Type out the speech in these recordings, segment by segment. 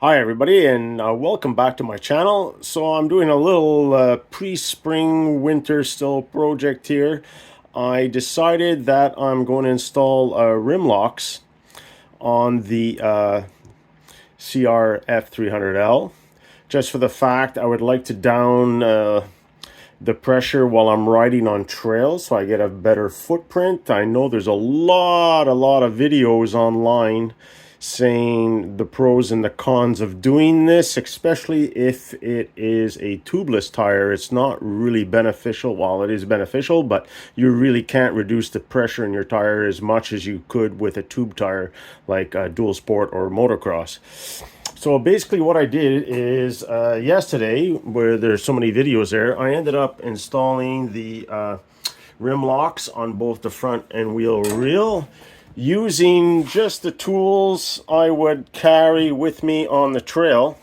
Hi everybody, and welcome back to my channel. So I'm doing a little pre-spring winter still project here. I decided that I'm going to install rim locks on the CRF 300L, just for the fact I would like to down the pressure while I'm riding on trails so I get a better footprint. I know there's a lot of videos online saying the pros and the cons of doing this, especially if it is a tubeless tire. It's not really beneficial. Well, it is beneficial, but you really can't reduce the pressure in your tire as much as you could with a tube tire like dual sport or motocross. So basically what I did is yesterday, where there's so many videos there, I ended up installing the rim locks on both the front and wheel reel using just the tools I would carry with me on the trail.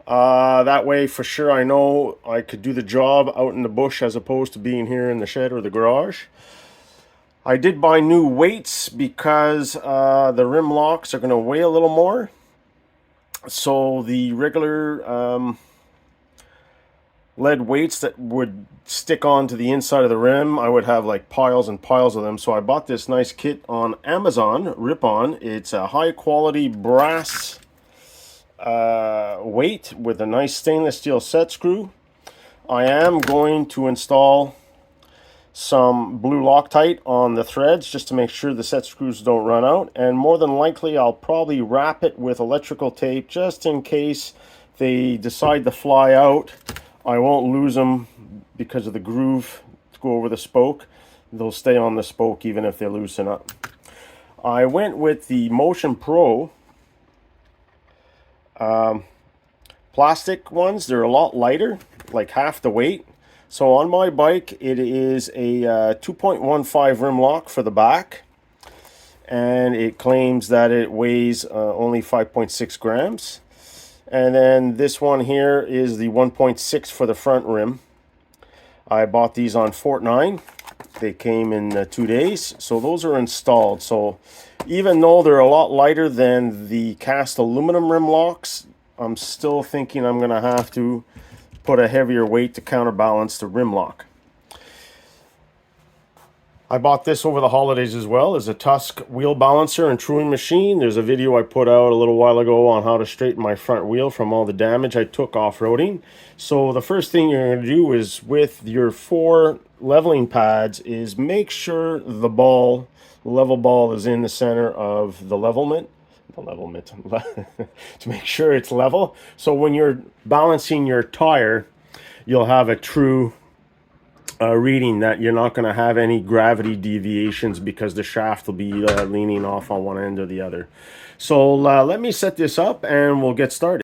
That way, for sure, I know I could do the job out in the bush as opposed to being here in the shed or the garage. I did buy new weights because the rim locks are going to weigh a little more. So the regular lead weights that would stick onto the inside of the rim, I would have like piles and piles of them. So I bought this nice kit on Amazon, Rip-On. It's a high quality brass weight with a nice stainless steel set screw. I am going to install some blue Loctite on the threads just to make sure the set screws don't run out, and more than likely I'll probably wrap it with electrical tape just in case they decide to fly out. I won't lose them because of the groove to go over the spoke. They'll stay on the spoke even if they loosen up. I went with the Motion Pro plastic ones. They're a lot lighter, like half the weight. So on my bike, it is a 2.15 rim lock for the back, and it claims that it weighs only 5.6 grams. And then this one here is the 1.6 for the front rim. I bought these on Fortnite. They came in 2 days, so those are installed. So even though they're a lot lighter than the cast aluminum rim locks, I'm still thinking I'm going to have to put a heavier weight to counterbalance the rim lock. I bought this over the holidays as well as a Tusk wheel balancer and truing machine. There's a video I put out a little while ago on how to straighten my front wheel from all the damage I took off-roading. So the first thing you're going to do is with your 4 leveling pads is make sure the level ball is in the center of the levelment. To make sure it's level. So when you're balancing your tire, you'll have a true reading that you're not going to have any gravity deviations because the shaft will be leaning off on one end or the other. So let me set this up and we'll get started.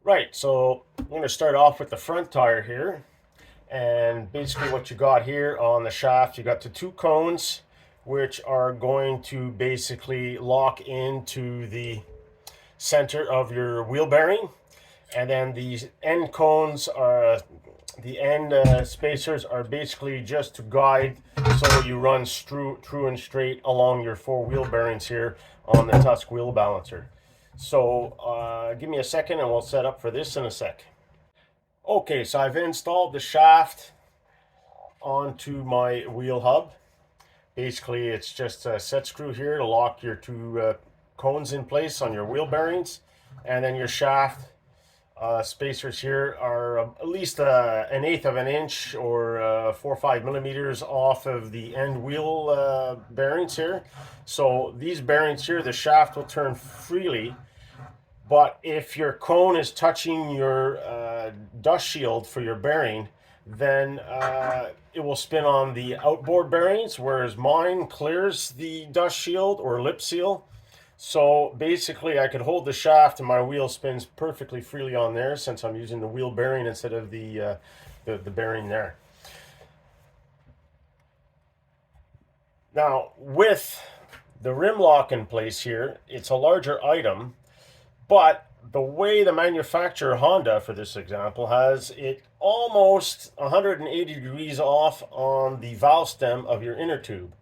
Right, so I'm going to start off with the front tire here. And basically what you got here on the shaft, you got the 2 cones, which are going to basically lock into the center of your wheel bearing. And then these end cones are, the end spacers are basically just to guide so you run true and straight along your 4 wheel bearings here on the Tusk wheel balancer. So give me a second and we'll set up for this in a sec. Okay, so I've installed the shaft onto my wheel hub. Basically, it's just a set screw here to lock your 2 cones in place on your wheel bearings. And then your shaft spacers here are at least 1/8 of an inch or 4 or 5 millimeters off of the end wheel bearings here. So these bearings here, the shaft will turn freely, but if your cone is touching your dust shield for your bearing, then it will spin on the outboard bearings, whereas mine clears the dust shield or lip seal. So basically I could hold the shaft and my wheel spins perfectly freely on there since I'm using the wheel bearing instead of the bearing there. Now with the rim lock in place here, it's a larger item, but the way the manufacturer, Honda for this example, has it almost 180 degrees off on the valve stem of your inner tube.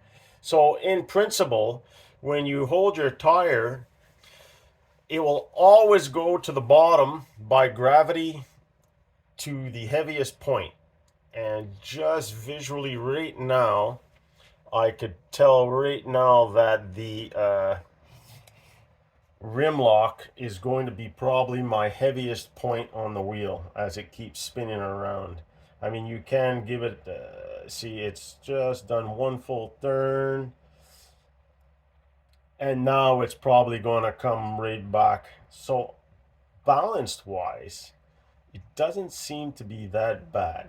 So in principle, when you hold your tire, it will always go to the bottom by gravity to the heaviest point. And just visually right now, I could tell right now that the rim lock is going to be probably my heaviest point on the wheel as it keeps spinning around. I mean, you can give it, see, it's just done one full turn. And now it's probably going to come right back. So balanced wise, it doesn't seem to be that bad.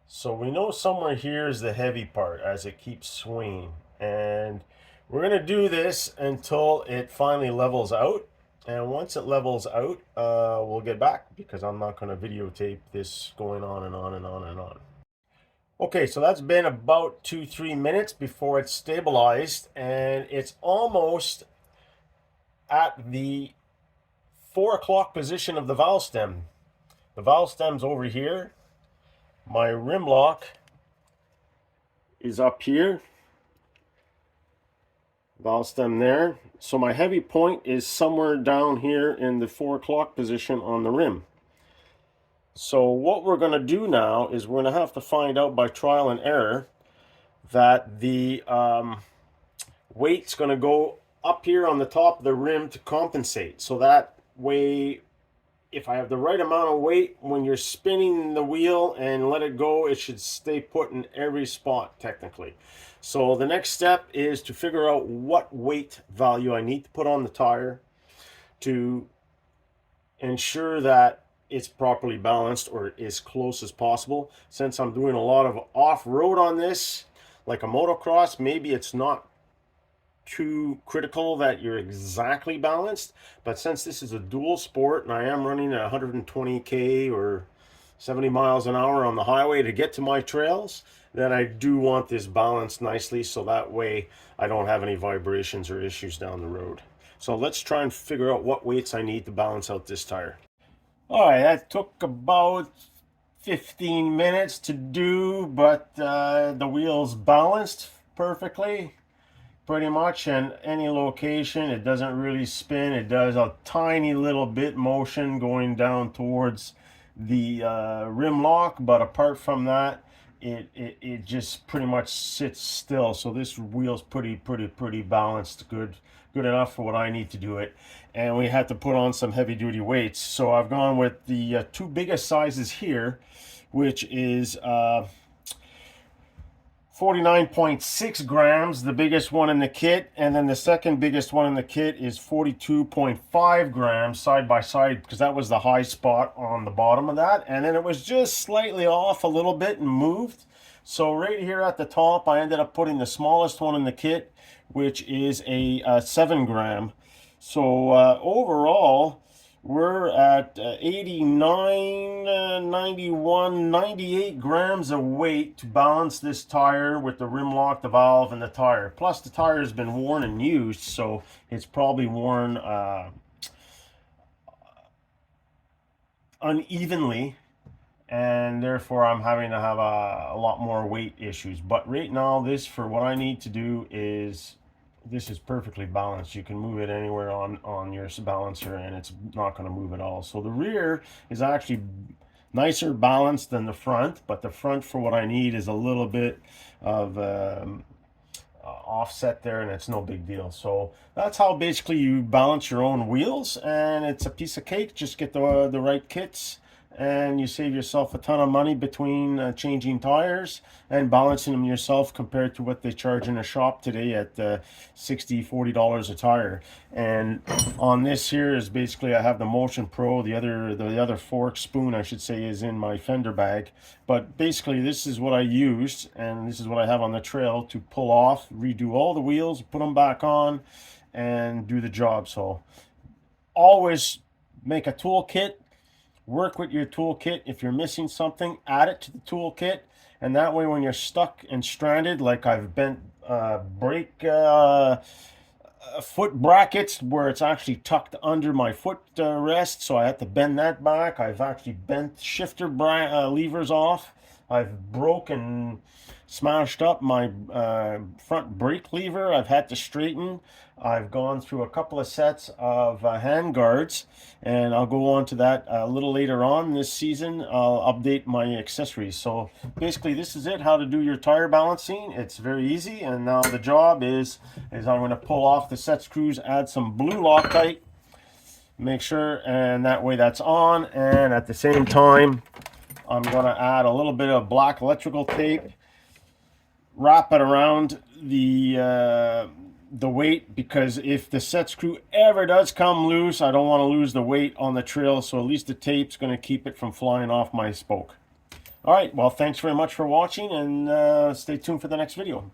So we know somewhere here is the heavy part as it keeps swinging. And we're going to do this until it finally levels out. And once it levels out, we'll get back because I'm not going to videotape this going on and on and on and on. Okay, so that's been about 2-3 minutes before it's stabilized, and it's almost at the 4 o'clock position of the valve stem. The valve stem's over here. My rim lock is up here. Valve stem there. So my heavy point is somewhere down here in the 4 o'clock position on the rim. So what we're going to do now is we're going to have to find out by trial and error that the weight's going to go up here on the top of the rim to compensate. So that way, if I have the right amount of weight, when you're spinning the wheel and let it go, it should stay put in every spot technically. So the next step is to figure out what weight value I need to put on the tire to ensure that it's properly balanced or as close as possible. Since I'm doing a lot of off-road on this, like a motocross, maybe it's not too critical that you're exactly balanced, but since this is a dual sport and I am running at 120k or 70 miles an hour on the highway to get to my trails, then I do want this balanced nicely so that way I don't have any vibrations or issues down the road. So let's try and figure out what weights I need to balance out this tire. All right, that took about 15 minutes to do, but the wheel's balanced perfectly, pretty much, in any location. It doesn't really spin. It does a tiny little bit motion going down towards the rim lock, but apart from that, it just pretty much sits still. So this wheel's pretty balanced, good enough for what I need to do it. And we had to put on some heavy duty weights, so I've gone with the two biggest sizes here, which is 49.6 grams, the biggest one in the kit, and then the second biggest one in the kit is 42.5 grams side by side, because that was the high spot on the bottom of that, and then it was just slightly off a little bit and moved. So right here at the top, I ended up putting the smallest one in the kit, which is a 7 gram. So overall, we're at 89, 91, 98 grams of weight to balance this tire with the rim lock, the valve, and the tire. Plus, the tire has been worn and used, so it's probably worn unevenly, and therefore I'm having to have a lot more weight issues. But right now, this, for what I need to do, is this is perfectly balanced. You can move it anywhere on your balancer and it's not going to move at all. So the rear is actually nicer balanced than the front, but the front for what I need is a little bit of offset there, and it's no big deal. So that's how basically you balance your own wheels, and it's a piece of cake. Just get the right kits and you save yourself a ton of money between changing tires and balancing them yourself compared to what they charge in a shop today at $60-$40 a tire. And on this here is basically, I have the Motion Pro, the other fork spoon I should say is in my fender bag, but basically this is what I used, and this is what I have on the trail to pull off, redo all the wheels, put them back on, and do the job. So always make a toolkit. Work with your toolkit. If you're missing something, add it to the toolkit, and that way when you're stuck and stranded, like I've bent brake foot brackets where it's actually tucked under my foot rest, so I had to bend that back. I've actually bent shifter levers off. I've broken, smashed up my front brake lever. I've had to straighten. I've gone through a couple of sets of hand guards, and I'll go on to that a little later on this season. I'll update my accessories. So basically this is it, how to do your tire balancing. It's very easy, and now the job is I'm going to pull off the set screws, add some blue Loctite, make sure, and that way that's on. And at the same time, I'm going to add a little bit of black electrical tape, wrap it around the weight, because if the set screw ever does come loose, I don't want to lose the weight on the trail, so at least the tape's going to keep it from flying off my spoke. All right, well, thanks very much for watching, and stay tuned for the next video.